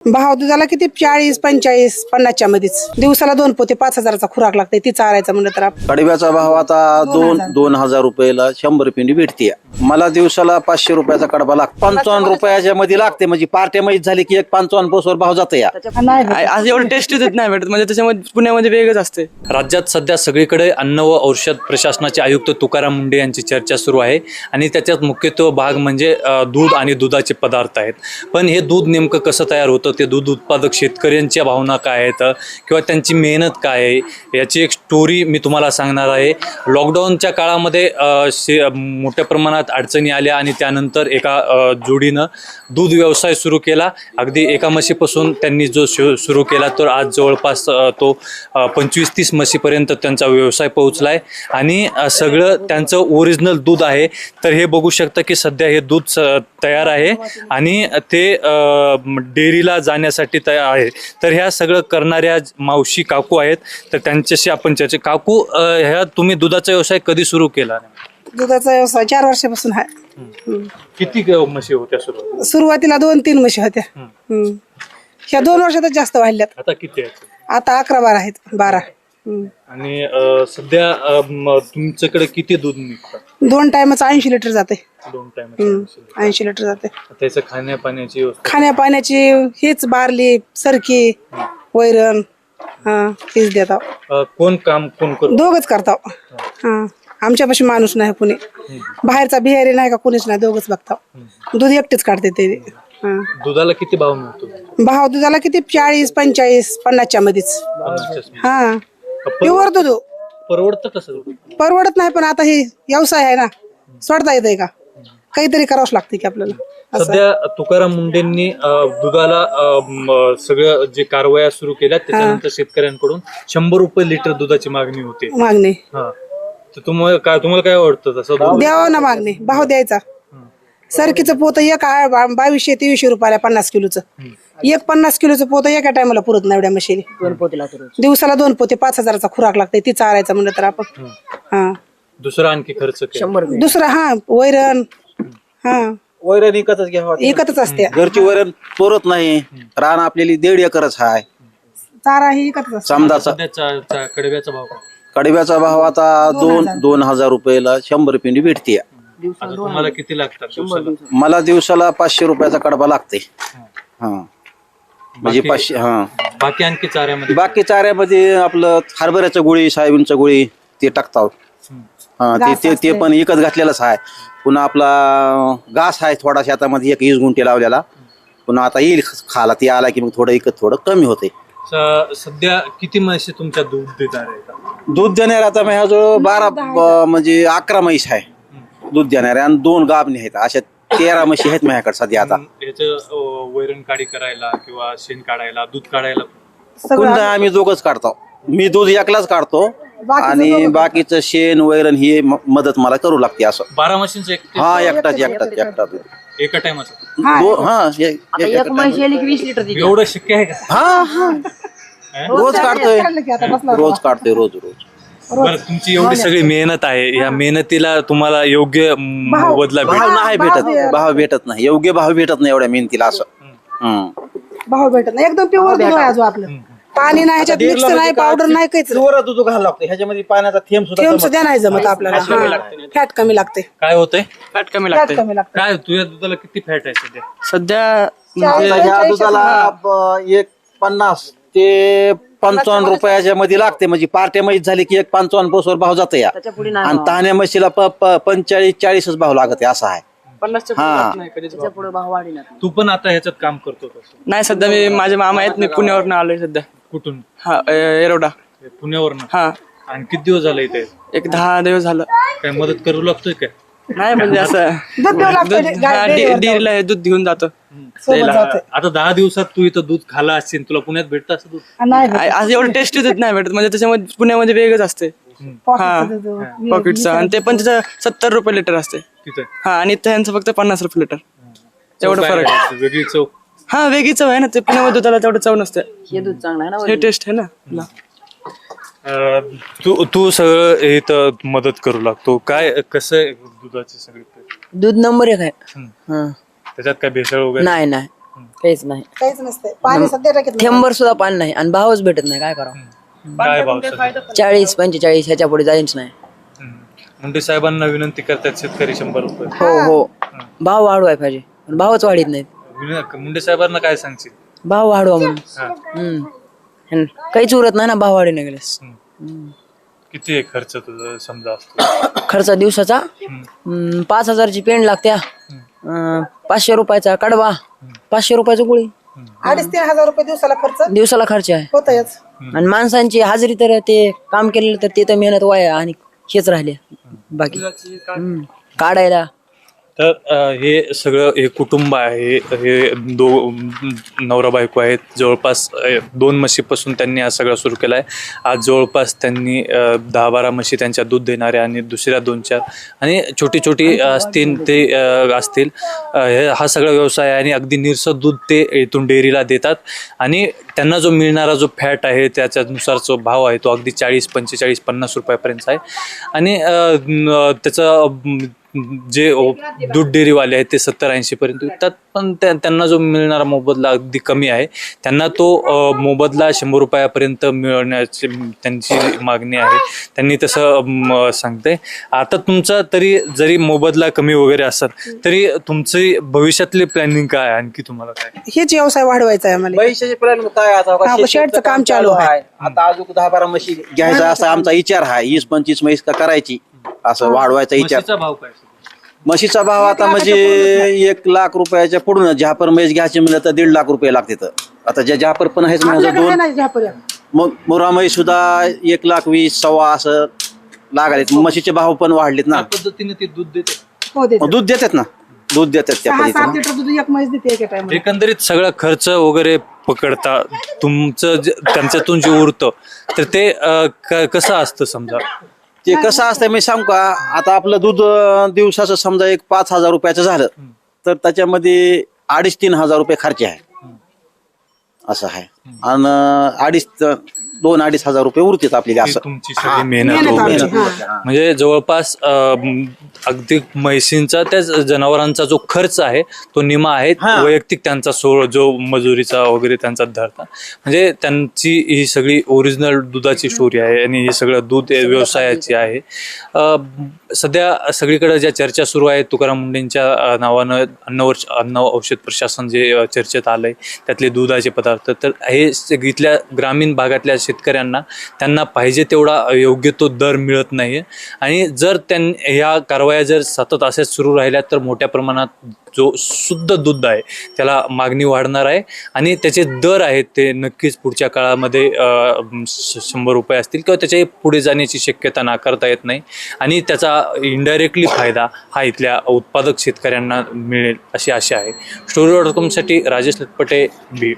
भाव दुधाला किती 40, 45, 50च्या मध्येच. दिवसाला 2 पोते 5,000चा खुराक लागते ती चारायचा म्हणलं तर आपण. कडब्याचा भाव आता 2,000 रुपयाला 100 पिंडी भेटते. मला दिवसाला 500 रुपयाचा कडबा लागतो. 55 रुपयाच्या मध्ये लागते. म्हणजे पार्ट्या मध्ये झाली की एक 55 पोसवर भाव जातो या. आज एवढं टेस्टी देत नाही भेटत, म्हणजे त्याच्यामध्ये पुण्यामध्ये वेगळंच असते. राज्यात सध्या सगळीकडे अन्न व औषध प्रशासनाचे आयुक्त तुकाराम मुंढे यांची चर्चा सुरू आहे आणि त्याच्यात मुख्यत्वे भाग म्हणजे दूध आणि दुधाचे पदार्थ आहेत. पण हे दूध नेमकं कसं तयार होतं, ते दूध उत्पादक शेतकऱ्यांच्या भावना काय आहेत किंवा त्यांची मेहनत काय आहे याची एक स्टोरी मी तुम्हाला सांगणार आहे. लॉकडाऊनच्या काळामध्ये मोठ्या प्रमाणात अडचणी आल्या आणि त्यानंतर एका जोडीनं दूध व्यवसाय सुरू केला. अगदी एका म्हशीपासून त्यांनी जो सुरू केला तर आज जवळपास तो 25-30 म्हशीपर्यंत त्यांचा व्यवसाय पोहोचला आहे आणि सगळं त्यांचं ओरिजिनल दूध आहे. तर हे बघू शकता की सध्या हे दूध तयार आहे आणि ते डेअरीला जाण्यासाठी तयार आहे. तर ह्या सगळं करणाऱ्या मावशी काकू आहेत, तर त्यांच्याशी आपण चर्चा. काकू, ह्या तुम्ही दुधाचा व्यवसाय कधी सुरू केला? दुधाचा व्यवसाय 4 वर्षापासून आहे. किती म्हशी होत्या सुरुवातीला 2-3 म्हशी होत्या. ह्या 2 वर्षातच जास्त वाढल्यात. आता किती आहेत? आता 11-12 आहेत. 12. आणि सध्या तुमच्याकडे किती दूध निघतं? 2 टायमाचं 80 लिटर जाते. 2 टाइम 80 लिटर जाते. त्याचं खाण्यापाण्याची व्यवस्था? खाण्यापाण्याची हेच बारली, सरकी, वैरण हेच देतात. कोण काम कोण करतो? दोघच करताव. आमच्यापाशी माणूस नाही कोणी, बाहेरचा बिहारी नाही का कोणीच नाही, दोघच बघताव. दूध एकटेच काढते ते. दुधाला किती भाव मिळतो? भाव दुधाला किती 40, 45, 50च्या मध्येच. हा प्युअर दूध परवडतं कसं? परवडत नाही, पण आता हे व्यवसाय आहे ना, सोडता येतंय का? काहीतरी करावंच लागते की आपल्याला. सध्या तुकाराम मुंढेंनी दुधाला सगळं जे कारवाया सुरू केल्या त्याच्यानंतर शेतकऱ्यांकडून 100 रुपये लिटर दुधाची मागणी होते. मागणी तर तुम्हाला काय वाटतं तसं? द्यावं ना मागणी, भाव द्यायचा. सरकीचं पोत एक 2200-2300 रुपयाला 50 किलोचं. एक 50 किलोचं पोत एका टायमाला पुरत नाही एवढ्या मशीनी. दिवसाला 2 पोते 5,000चा खुराक लागते ती चारायचा म्हणलं तर आपण. दुसरा आणखी खर्च दुसरा वैरण वैरण एकच घ्यावं, एकच असते. घरची वैरण पुरत नाही. रान आपल्याला 1.5 एकरच आहे. चारा ही एकच असते. समजाचा कडब्याचा भाव? कडब्याचा भाव आता 2,000 रुपयाला 100 पिंडी भेटते. आता तुम्हाला किती लागतात? मला दिवसाला 500 रुपयाचा कडबा लागते. म्हणजे 500. बाकी आणखी चाऱ्यामध्ये? बाकी चाऱ्यामध्ये आपलं हरभऱ्याचं गोळी, सोयाबीनचं गोळी ते टाकतात. ते पण एकच घातलेलंच आहे. पुन्हा आपला घास आहे थोडा शेतामध्ये, 1 गुंठे लावलेला. पुन्हा आता येईल खाला, ते आला की मग थोडं थोडं कमी होते. सध्या किती म्हशी तुमच्या दूध देणार आहे? दूध देणारे आता माझ्याजवळ 12 म्हणजे 11 म्हैस आहे दूध देणारे आणि 2 गाभणी आहेत. अशा 13 म्हशी आहेत माझ्याकडे सध्या. आता याचं वैरण काढी करायला किंवा शेण काढायला, दूध काढायला पुन्हा आम्ही दोघंच काढतो. मी दूध एकलाच काढतो आणि बाकीचं शेण वैरण ही मदत मला करू लागते. असं 12 म्हशींचं एकटाच एका टायमाचं? एवढं शक्य आहे का? रोज काढतोय. रोज बरं, तुमची एवढी सगळी मेहनत आहे, या मेहनतीला तुम्हाला योग्य बदला भाव भेटत नाही. योग्य भाव भेटत नाही एवढ्या मेहनतीला. असं भाव भेटत नाही. एकदम प्युअर दूध आहे अजून आपलं. पाणी नाही, ह्याच्यात मिक्स नाही, पावडर नाही, काहीच दूध घालावं लागतं. ह्याच्यामध्ये पाण्याचा थेंब सुद्धा नाही जमत आपल्याला. फॅट कमी लागते. काय होतंय? फॅट कमी लागते. काय तुझ्या दुधाला किती फॅट आहे सध्या ह्या दुधाला 50 ते 55 रुपयाच्या मध्ये लागते. म्हणजे पार्ट्या म्हैस झाली की एक 55 पोसवर भाव जातो या. आणि ताण्या म्हशीला 45-40च भाव लागत आहे. असं आहे. 50 तू पण आता ह्याच्यात काम करतो? नाही, सध्या मी माझे मामा आहेत, मी पुण्यावरून आलोय सध्या. कुठून? एरोडा. पुण्यावरून? आणि किती दिवस झाले इथे? एक 10 दिवस झालं. काय मदत करू लागतोय काय? नाही, म्हणजे असं डेअरीला दूध घेऊन जातो. आता 10 दिवसात तू इथं दूध खाला असशील, तुला पुण्यात भेटतं असं दूध? आज एवढं टेस्टी देत नाही भेटत, म्हणजे त्याच्यामध्ये पुण्यामध्ये वेगळंच असते. पॉकेटचं, आणि ते पण त्याचं 70 रुपये लिटर असते तिथं. आणि त्यांचं फक्त 50 रुपये लिटर. एवढं फरक आहे. वेगळी चव? वेगळी चव आहे ना. ते पुण्यामध्ये दुधाला तेवढं चव नसते. हे दूध चांगलं आहे ना, हे टेस्ट आहे ना. तू सगळं इथं मदत करू लागतो. काय कसं आहे दुधाचे सगळे? दूध नंबर 1 आहे. त्याच्यात काय भेसळ वगैरे नाही. काहीच नाही. काहीच नसतंय पाणी सध्या टाकीत नाही. थेंबर सुद्धा पाणी नाही आणि भावच भेटत नाही. काय करावं? काय भाव सध्या? 40-45 ह्याच्या पुढे जायच नाही. मुंडे साहेबांना विनंती करतात शेतकरी 100 रुपये. हो भाव वाढवाय पाहिजे पण भावच वाढीत नाहीत. मुंडे साहेबांना काय सांगशील? भाव वाढवा म्हणून. काहीच उरत नाही ना भाव वाढीने गेलेस. किती आहे खर्च तुझा समजा असतो? खर्च दिवसाचा 5,000ची पेंड लागत्या, 500 रुपयाचा कडवा, 500 रुपयाची गोळी 2,500-3,000 हजार रुपये दिवसाला खर्च आहे. होतच. आणि माणसांची हाजरी तर ते काम केलेलं तर ते तर मेहनत वाया आणि हेच राहिले बाकी काढायला. तर हे सगळं हे कुटुंब आहे, हे नवरा बायको आहेत. जवळपास 2 म्हशीपासून त्यांनी हा सगळं सुरू केला आहे. आज जवळपास त्यांनी 10-12 म्हशी त्यांच्या दूध देणाऱ्या आणि दुसऱ्या 2-4 आणि छोटी असतील ते असतील. हा सगळा व्यवसाय आहे आणि अगदी निरसं दूध ते इथून डेअरीला देतात आणि त्यांना जो मिळणारा जो फॅट आहे त्याच्यानुसार जो भाव आहे तो अगदी 40, 45, 50 रुपयापर्यंत आहे. आणि त्याचं जे दूध डेअरीवाले आहेत ते 70-80 पर्यंत विकतात. पण त्यांना जो मिळणारा मोबदला अगदी कमी आहे. त्यांना तो मोबदला 100 रुपयापर्यंत मिळवण्याची त्यांची मागणी आहे. त्यांनी तसं सांगते. आता तुमचा तरी जरी मोबदला कमी वगैरे असत तरी तुमची भविष्यातली प्लॅनिंग काय आहे? आणखी तुम्हाला काय हेच व्यवसाय वाढवायचा आहे आम्हाला. पैशाचे प्लॅन काय आता हा, शेडचं काम चालू आहे. आता अजून 10-12 म्हशी घ्यायचा असा आमचा विचार आहे. 20-25 म्हैस का करायची असं वाढवायचा विचार. म्हशीचा भाव काय? म्हशीचा भाव आता म्हणजे 1 लाख रुपयाच्या पुढून झापर म्हैस घ्यायची म्हणलं तर 1.5 लाख रुपये लागते. आता ज्या झापर पण आहेच म्हणजे आपल्याकडे 2 नाही झापर्यंत. मग मुरा म्हैस सुद्धा 1,20,000-1,15,000 असं लागालेत. म्हशीचे भाव पण वाढलेत ना. त्या पद्धतीने ते दूध देते. हो देते. मग दूध देतात ना, दूध देतात त्या 6-7 पद्धतीने. लिटर दूध एक म्हैस देते एका टाइम. एकंदरीत सगळा खर्च वगैरे पकडता तुमचं त्यांच्यातून जे उरतं तर ते कसं असतं समजा? ते कसं असतं मी सांगू का? आता आपलं दूध दिवसाचं समजा 5,000 रुपयाचं झालं तर त्याच्यामध्ये 2,500-3,000 रुपये खर्च आहे असं आहे. आणि 2,000-2,500 रुपये उरतात आपल्याला ही असं. तुमची सगळी मेहनत वगैरे. म्हणजे जवळपास अगदी म्हैसींचा त्या जनावरांचा जो खर्च आहे तो निमा आहे. वैयक्तिक त्यांचा जो मजुरीचा वगैरे त्यांचा धरता. म्हणजे त्यांची ही सगळी ओरिजिनल दुधाची स्टोरी आहे आणि हे सगळं दूध व्यवसायाची आहे. सध्या सगळीकडे ज्या चर्चा सुरू आहेत तुकाराम मुंडेंच्या नावानं अन्न औषध प्रशासन जे चर्चेत आलंय त्यातले दुधाचे पदार्थ, तर हे इथल्या ग्रामीण भागातल्या शेतकऱ्यांना त्यांना पाहिजे तेवढा योग्य तो दर मिळत नाही. आणि जर ह्या कारवाया जर सतत असेच सुरू राहिल्या तर मोठ्या प्रमाणात जो शुद्ध दूध आहे त्याला मागणी वाढणार आहे आणि त्याचे दर आहेत ते नक्कीच पुढच्या काळामध्ये 100 रुपये असतील किंवा त्याच्या पुढे जाण्याची शक्यता नाकारता येत नाही. आणि त्याचा इनडायरेक्टली फायदा हा इथल्या उत्पादक शेतकऱ्यांना मिळेल अशी आशा आहे. story.com साठी राजेश लटपटे, बीड.